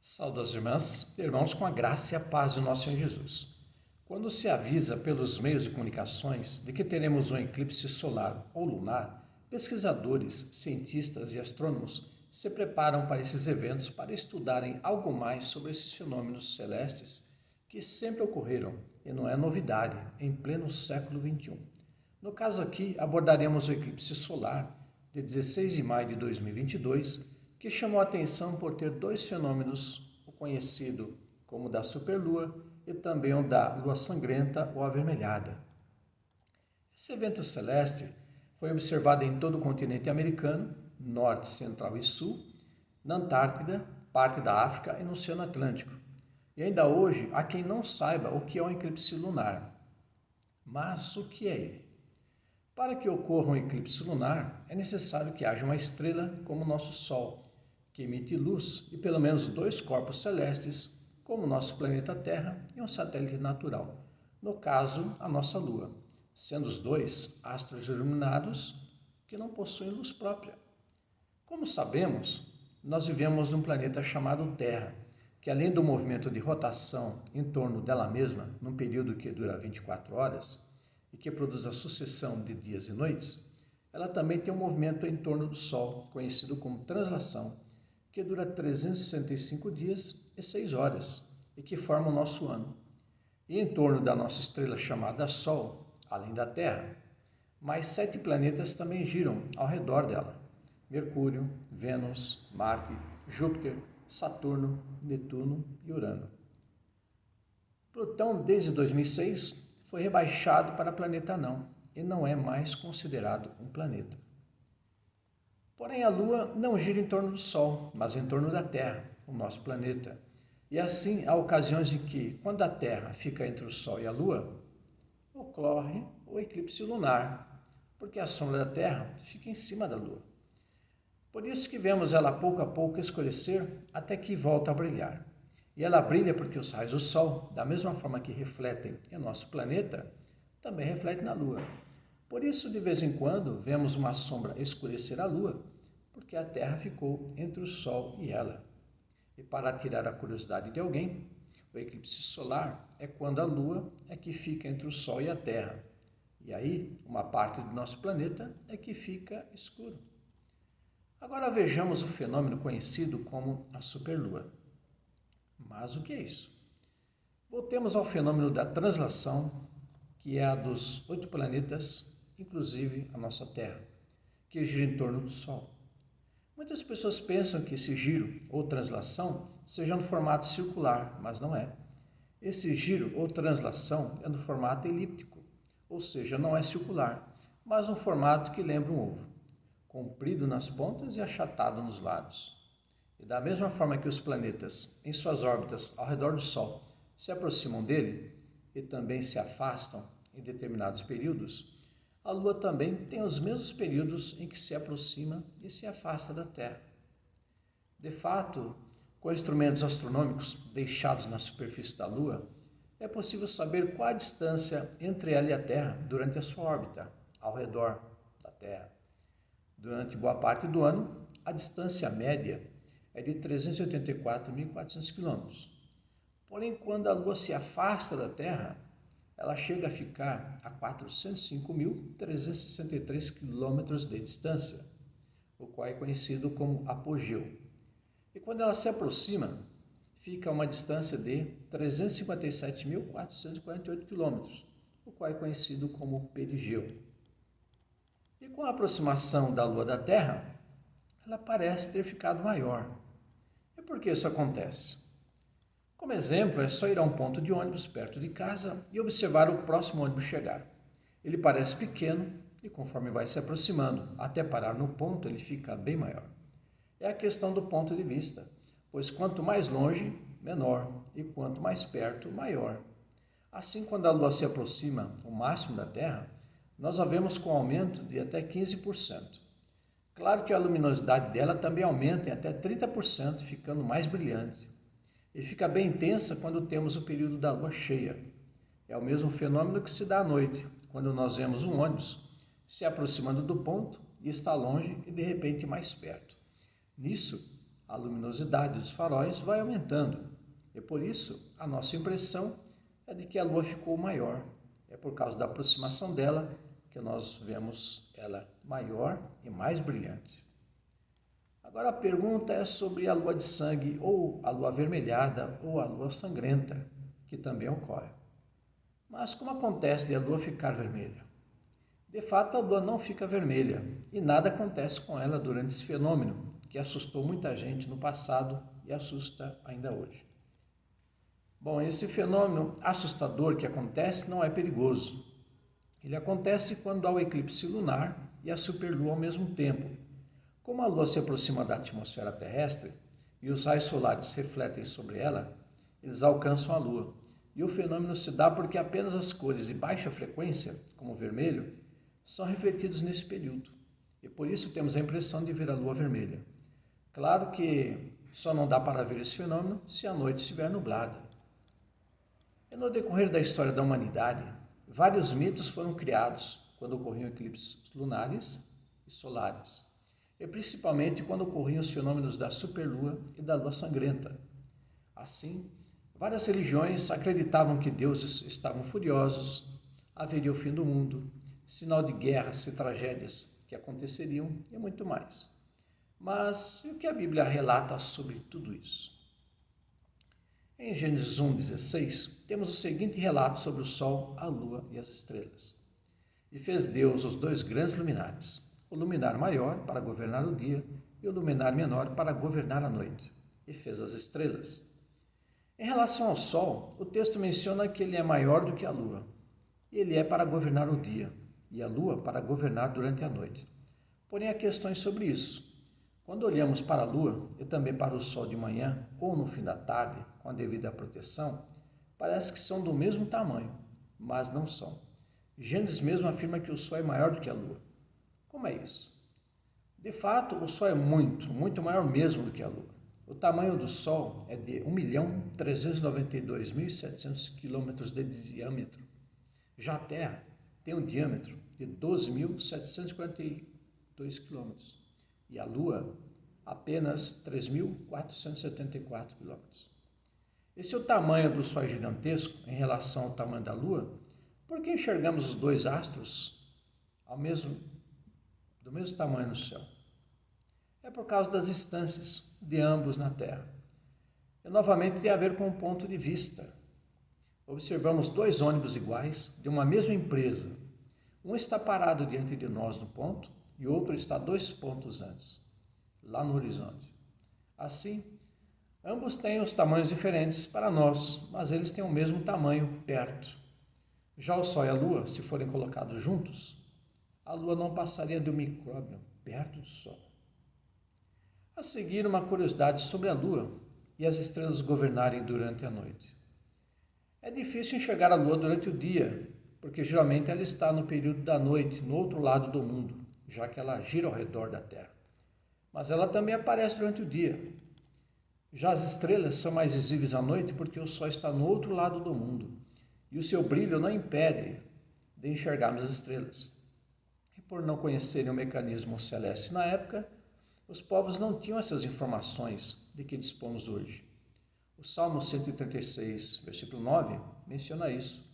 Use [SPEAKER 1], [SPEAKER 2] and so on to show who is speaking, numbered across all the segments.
[SPEAKER 1] Saudações irmãs, irmãos, com a graça e a paz do nosso Senhor Jesus. Quando se avisa pelos meios de comunicações de que teremos um eclipse solar ou lunar, pesquisadores, cientistas e astrônomos se preparam para esses eventos para estudarem algo mais sobre esses fenômenos celestes que sempre ocorreram e não é novidade em pleno século XXI. No caso aqui, abordaremos o eclipse solar de 16 de maio de 2022, que chamou a atenção por ter dois fenômenos, o conhecido como da superlua e também o da lua sangrenta ou avermelhada. Esse evento celeste foi observado em todo o continente americano, norte, central e sul, na Antártida, parte da África e no Oceano Atlântico. E ainda hoje há quem não saiba o que é um eclipse lunar. Mas o que é ele? Para que ocorra um eclipse lunar, é necessário que haja uma estrela como o nosso Sol, que emite luz, e pelo menos dois corpos celestes, como o nosso planeta Terra e um satélite natural, no caso, a nossa Lua, sendo os dois astros iluminados que não possuem luz própria. Como sabemos, nós vivemos num planeta chamado Terra, que além do movimento de rotação em torno dela mesma, num período que dura 24 horas, e que produz a sucessão de dias e noites, ela também tem um movimento em torno do Sol, conhecido como translação, que dura 365 dias e 6 horas, e que forma o nosso ano. E em torno da nossa estrela chamada Sol, além da Terra, mais 7 planetas também giram ao redor dela: Mercúrio, Vênus, Marte, Júpiter, Saturno, Netuno e Urano. Plutão, desde 2006, foi rebaixado para planeta anão e não é mais considerado um planeta. Porém, a Lua não gira em torno do Sol, mas em torno da Terra, o nosso planeta. E assim, há ocasiões em que, quando a Terra fica entre o Sol e a Lua, ocorre o eclipse lunar, porque a sombra da Terra fica em cima da Lua. Por isso que vemos ela pouco a pouco escurecer até que volta a brilhar. E ela brilha porque os raios do Sol, da mesma forma que refletem em nosso planeta, também refletem na Lua. Por isso, de vez em quando, vemos uma sombra escurecer a Lua, porque a Terra ficou entre o Sol e ela. E para tirar a curiosidade de alguém, o eclipse solar é quando a Lua é que fica entre o Sol e a Terra. E aí, uma parte do nosso planeta é que fica escuro. Agora vejamos o fenômeno conhecido como a superlua. Mas o que é isso? Voltemos ao fenômeno da translação, que é a dos 8 planetas, inclusive a nossa Terra, que gira em torno do Sol. Muitas pessoas pensam que esse giro ou translação seja no formato circular, mas não é. Esse giro ou translação é no formato elíptico, ou seja, não é circular, mas um formato que lembra um ovo, comprido nas pontas e achatado nos lados. E da mesma forma que os planetas, em suas órbitas ao redor do Sol, se aproximam dele e também se afastam em determinados períodos, a Lua também tem os mesmos períodos em que se aproxima e se afasta da Terra. De fato, com instrumentos astronômicos deixados na superfície da Lua, é possível saber qual a distância entre ela e a Terra durante a sua órbita, ao redor da Terra. Durante boa parte do ano, a distância média é de 384.400 km. Porém, quando a Lua se afasta da Terra, ela chega a ficar a 405.363 km de distância, o qual é conhecido como apogeu. E quando ela se aproxima, fica a uma distância de 357.448 km, o qual é conhecido como perigeu. E com a aproximação da Lua da Terra, ela parece ter ficado maior. E por que isso acontece? Como exemplo, é só ir a um ponto de ônibus perto de casa e observar o próximo ônibus chegar. Ele parece pequeno e conforme vai se aproximando até parar no ponto, ele fica bem maior. É a questão do ponto de vista, pois quanto mais longe, menor, e quanto mais perto, maior. Assim, quando a Lua se aproxima ao máximo da Terra, nós a vemos com aumento de até 15%. Claro que a luminosidade dela também aumenta em até 30%, ficando mais brilhante. E fica bem intensa quando temos o período da lua cheia. É o mesmo fenômeno que se dá à noite, quando nós vemos um ônibus se aproximando do ponto e está longe e de repente mais perto. Nisso, a luminosidade dos faróis vai aumentando. E por isso, a nossa impressão é de que a lua ficou maior. É por causa da aproximação dela que nós vemos ela maior e mais brilhante. Agora a pergunta é sobre a lua de sangue, ou a lua avermelhada, ou a lua sangrenta, que também ocorre. Mas como acontece de a lua ficar vermelha? De fato, a lua não fica vermelha, e nada acontece com ela durante esse fenômeno, que assustou muita gente no passado e assusta ainda hoje. Bom, esse fenômeno assustador que acontece não é perigoso. Ele acontece quando há o eclipse lunar e a superlua ao mesmo tempo. Como a lua se aproxima da atmosfera terrestre e os raios solares refletem sobre ela, eles alcançam a lua. E o fenômeno se dá porque apenas as cores de baixa frequência, como o vermelho, são refletidos nesse período. E por isso temos a impressão de ver a lua vermelha. Claro que só não dá para ver esse fenômeno se a noite estiver nublada. E no decorrer da história da humanidade, vários mitos foram criados quando ocorriam eclipses lunares e solares, e principalmente quando ocorriam os fenômenos da superlua e da lua sangrenta. Assim, várias religiões acreditavam que deuses estavam furiosos, haveria o fim do mundo, sinal de guerras e tragédias que aconteceriam e muito mais. Mas e o que a Bíblia relata sobre tudo isso? Em Gênesis 1,16, temos o seguinte relato sobre o Sol, a Lua e as estrelas. E fez Deus os dois grandes luminares, o luminar maior para governar o dia e o luminar menor para governar a noite. E fez as estrelas. Em relação ao Sol, o texto menciona que ele é maior do que a Lua. Ele é para governar o dia e a Lua para governar durante a noite. Porém, há questões sobre isso. Quando olhamos para a Lua e também para o Sol de manhã ou no fim da tarde, com a devida proteção, parece que são do mesmo tamanho, mas não são. Gênesis mesmo afirma que o Sol é maior do que a Lua. Como é isso? De fato, o Sol é muito maior mesmo do que a Lua. O tamanho do Sol é de 1.392.700 km de diâmetro. Já a Terra tem um diâmetro de 12.742 km. E a Lua, apenas 3.474 km. Esse é o tamanho do Sol gigantesco em relação ao tamanho da Lua, porque enxergamos os dois astros do mesmo tamanho no céu. É por causa das distâncias de ambos na Terra. E novamente tem a ver com o ponto de vista. Observamos dois ônibus iguais de uma mesma empresa. Um está parado diante de nós no ponto, e outro está 2 pontos antes, lá no horizonte. Assim, ambos têm os tamanhos diferentes para nós, mas eles têm o mesmo tamanho perto. Já o Sol e a Lua, se forem colocados juntos, a Lua não passaria de um micróbio perto do Sol. A seguir, uma curiosidade sobre a Lua e as estrelas governarem durante a noite. É difícil enxergar a Lua durante o dia, porque geralmente ela está no período da noite, no outro lado do mundo, já que ela gira ao redor da Terra. Mas ela também aparece durante o dia. Já as estrelas são mais visíveis à noite porque o Sol está no outro lado do mundo e o seu brilho não impede de enxergarmos as estrelas. E por não conhecerem o mecanismo celeste na época, os povos não tinham essas informações de que dispomos hoje. O Salmo 136, versículo 9, menciona isso.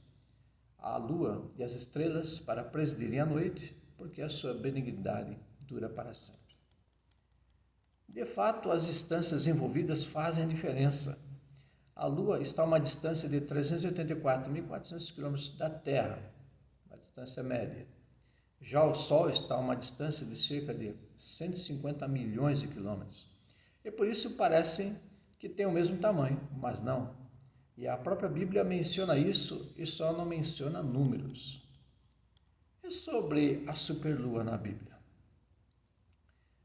[SPEAKER 1] A lua e as estrelas para presidirem a noite, porque a sua benignidade dura para sempre. De fato, as distâncias envolvidas fazem a diferença. A Lua está a uma distância de 384.400 km da Terra, uma distância média. Já o Sol está a uma distância de cerca de 150 milhões de quilômetros. E por isso parecem que têm o mesmo tamanho, mas não. E a própria Bíblia menciona isso e só não menciona números. E sobre a superlua na Bíblia?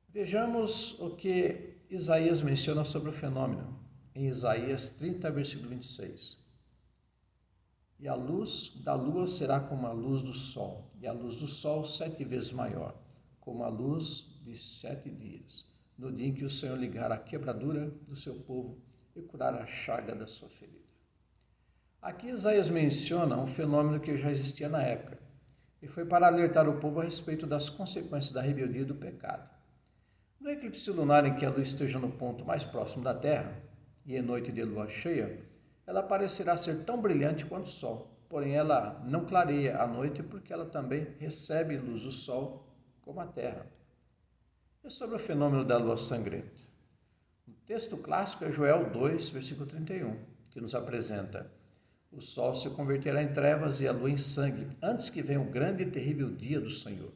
[SPEAKER 1] Vejamos o que Isaías menciona sobre o fenômeno, em Isaías 30, versículo 26. E a luz da lua será como a luz do sol, e a luz do sol 7 vezes maior, como a luz de 7 dias, no dia em que o Senhor ligar a quebradura do seu povo e curar a chaga da sua ferida. Aqui Isaías menciona um fenômeno que já existia na época, e foi para alertar o povo a respeito das consequências da rebeldia e do pecado. No eclipse lunar em que a lua esteja no ponto mais próximo da Terra, e em noite de lua cheia, ela parecerá ser tão brilhante quanto o Sol, porém ela não clareia à noite porque ela também recebe luz do Sol como a Terra. E sobre o fenômeno da lua sangrenta? O texto clássico é Joel 2, versículo 31, que nos apresenta: o sol se converterá em trevas e a lua em sangue, antes que venha o grande e terrível dia do Senhor.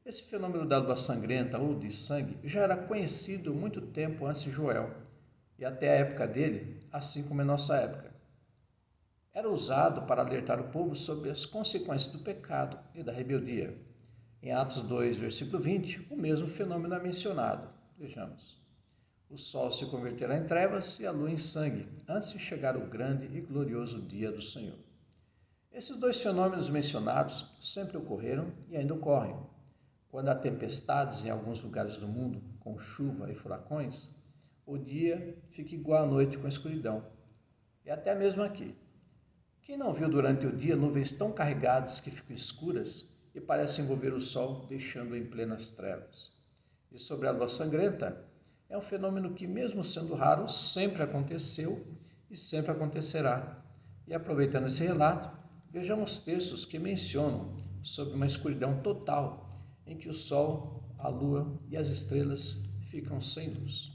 [SPEAKER 1] Esse fenômeno da lua sangrenta ou de sangue já era conhecido muito tempo antes de Joel, e até a época dele, assim como em nossa época. Era usado para alertar o povo sobre as consequências do pecado e da rebeldia. Em Atos 2, versículo 20, o mesmo fenômeno é mencionado. Vejamos. O sol se converterá em trevas e a lua em sangue, antes de chegar o grande e glorioso dia do Senhor. Esses dois fenômenos mencionados sempre ocorreram e ainda ocorrem. Quando há tempestades em alguns lugares do mundo, com chuva e furacões, o dia fica igual à noite com a escuridão. E até mesmo aqui. Quem não viu durante o dia nuvens tão carregadas que ficam escuras e parecem envolver o sol, deixando-o em plenas trevas? E sobre a lua sangrenta, é um fenômeno que, mesmo sendo raro, sempre aconteceu e sempre acontecerá. E aproveitando esse relato, vejamos textos que mencionam sobre uma escuridão total, em que o sol, a lua e as estrelas ficam sem luz.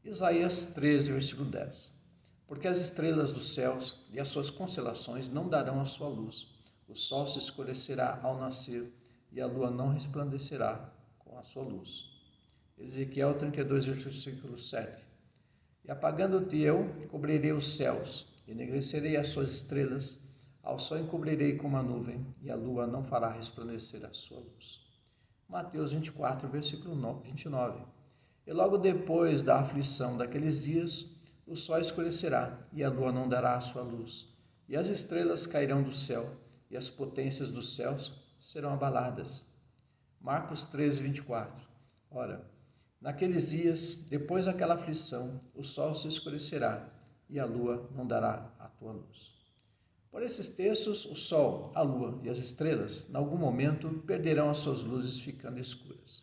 [SPEAKER 1] Isaías 13, versículo 10. Porque as estrelas dos céus e as suas constelações não darão a sua luz, o sol se escurecerá ao nascer e a lua não resplandecerá com a sua luz. Ezequiel 32, versículo 7. E apagando-te eu, cobrirei os céus, enegrecerei as suas estrelas, ao sol encobrirei com uma nuvem, e a lua não fará resplandecer a sua luz. Mateus 24, versículo 29. E logo depois da aflição daqueles dias, o sol escurecerá, e a lua não dará a sua luz, e as estrelas cairão do céu, e as potências dos céus serão abaladas. Marcos 13, 24. Ora, naqueles dias, depois daquela aflição, o sol se escurecerá, e a lua não dará a tua luz. Por esses textos, o sol, a lua e as estrelas, em algum momento, perderão as suas luzes ficando escuras.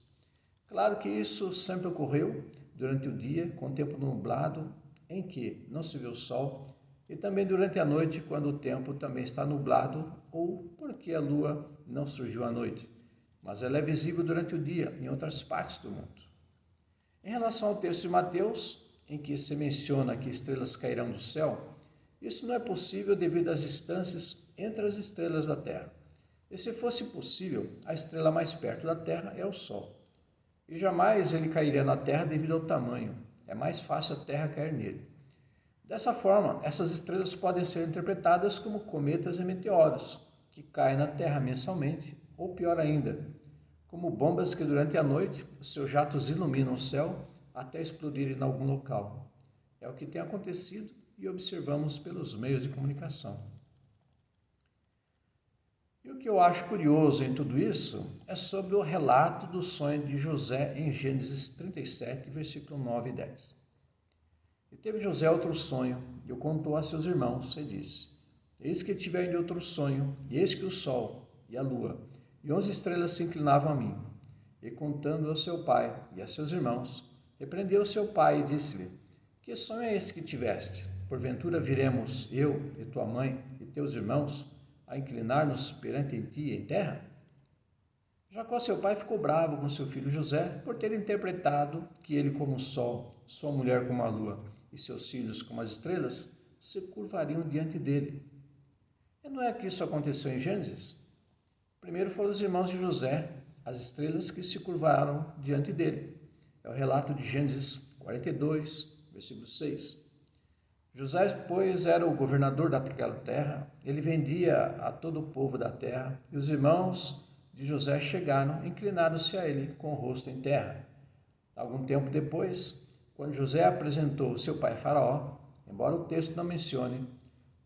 [SPEAKER 1] Claro que isso sempre ocorreu durante o dia, com o tempo nublado, em que não se vê o sol, e também durante a noite, quando o tempo também está nublado, ou porque a lua não surgiu à noite, mas ela é visível durante o dia em outras partes do mundo. Em relação ao texto de Mateus, em que se menciona que estrelas cairão do céu, isso não é possível devido às distâncias entre as estrelas da Terra. E se fosse possível, a estrela mais perto da Terra é o Sol. E jamais ele cairia na Terra devido ao tamanho. É mais fácil a Terra cair nele. Dessa forma, essas estrelas podem ser interpretadas como cometas e meteoros, que caem na Terra mensalmente, ou pior ainda, como bombas que durante a noite seus jatos iluminam o céu até explodirem em algum local. É o que tem acontecido e observamos pelos meios de comunicação. E o que eu acho curioso em tudo isso é sobre o relato do sonho de José em Gênesis 37, versículo 9 e 10. E teve José outro sonho, e o contou a seus irmãos, e disse: Eis que tive ainda outro sonho, e eis que o sol e a lua e 11 estrelas se inclinavam a mim. E contando ao seu pai e a seus irmãos, repreendeu seu pai e disse-lhe: Que sonho é esse que tiveste? Porventura viremos eu e tua mãe e teus irmãos a inclinar-nos perante ti em terra? Jacó, seu pai, ficou bravo com seu filho José por ter interpretado que ele como o sol, sua mulher como a lua e seus filhos como as estrelas se curvariam diante dele. E não é que isso aconteceu em Gênesis? Primeiro foram os irmãos de José, as estrelas que se curvaram diante dele. É o relato de Gênesis 42, versículo 6. José, pois, era o governador daquela terra, ele vendia a todo o povo da terra, e os irmãos de José chegaram, inclinaram-se a ele com o rosto em terra. Algum tempo depois, quando José apresentou seu pai Faraó, embora o texto não mencione,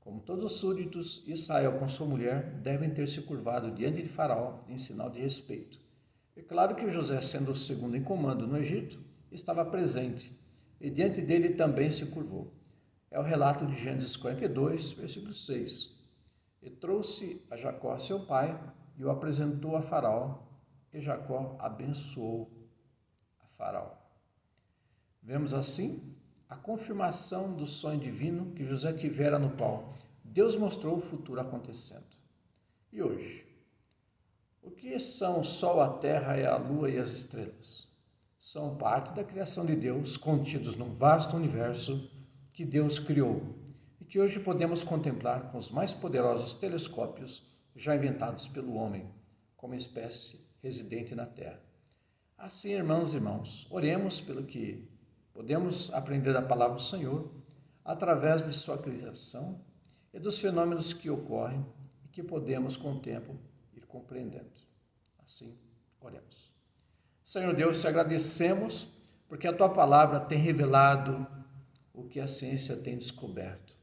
[SPEAKER 1] como todos os súditos, Israel com sua mulher devem ter se curvado diante de Faraó em sinal de respeito. É claro que José, sendo o segundo em comando no Egito, estava presente, e diante dele também se curvou. É o relato de Gênesis 42, versículo 6. E trouxe a Jacó, seu pai, e o apresentou a Faraó, e Jacó abençoou a Faraó. Vemos assim a confirmação do sonho divino que José tivera no qual Deus mostrou o futuro acontecendo. E hoje? O que são o sol, a terra, a lua e as estrelas? São parte da criação de Deus, contidos num vasto universo que Deus criou e que hoje podemos contemplar com os mais poderosos telescópios já inventados pelo homem, como espécie residente na Terra. Assim, irmãos e irmãos, oremos pelo que podemos aprender da palavra do Senhor através de sua criação e dos fenômenos que ocorrem e que podemos, com o tempo, ir compreendendo. Assim, oremos. Senhor Deus, te agradecemos porque a tua palavra tem revelado o que a ciência tem descoberto.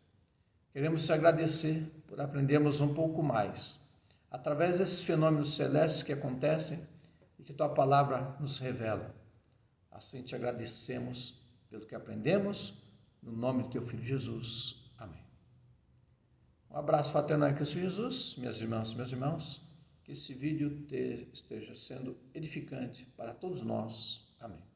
[SPEAKER 1] Queremos te agradecer por aprendermos um pouco mais através desses fenômenos celestes que acontecem e que tua palavra nos revela. Assim te agradecemos pelo que aprendemos, no nome do teu Filho Jesus. Amém. Um abraço fraternal em Cristo Jesus, minhas irmãs e meus irmãos, que esse vídeo esteja sendo edificante para todos nós. Amém.